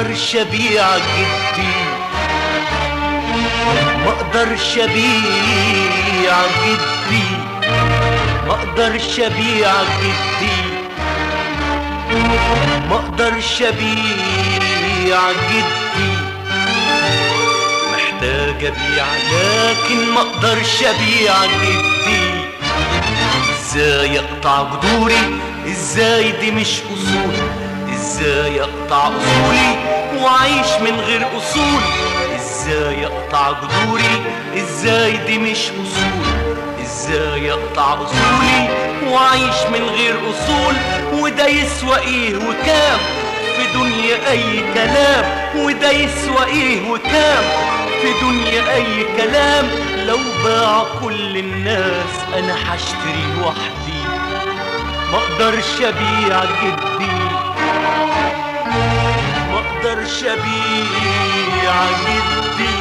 اقدرش ابيع جدي، ما اقدرش ابيع جدي، ما اقدرش ابيع جدي، ما اقدرش ابيع جدي. محتاج ابيع لكن ما اقدرش ابيع جدي. ازاي اقطع جذوري؟ ازاي دي مش اصول؟ ازاي اقطع اصولي واعيش من غير اصول؟ ازاي اقطع جذوري؟ ازاي دي مش اصول؟ ازاي اقطع اصولي واعيش من غير اصول؟ وده يسوى ايه وكام في دنيا اي كلام؟ وده يسوى ايه وكام في دنيا اي كلام؟ لو باع كل الناس انا هشتري لوحدي. ما اقدرش ابيع جدي، ما اقدرش ابيع جدي.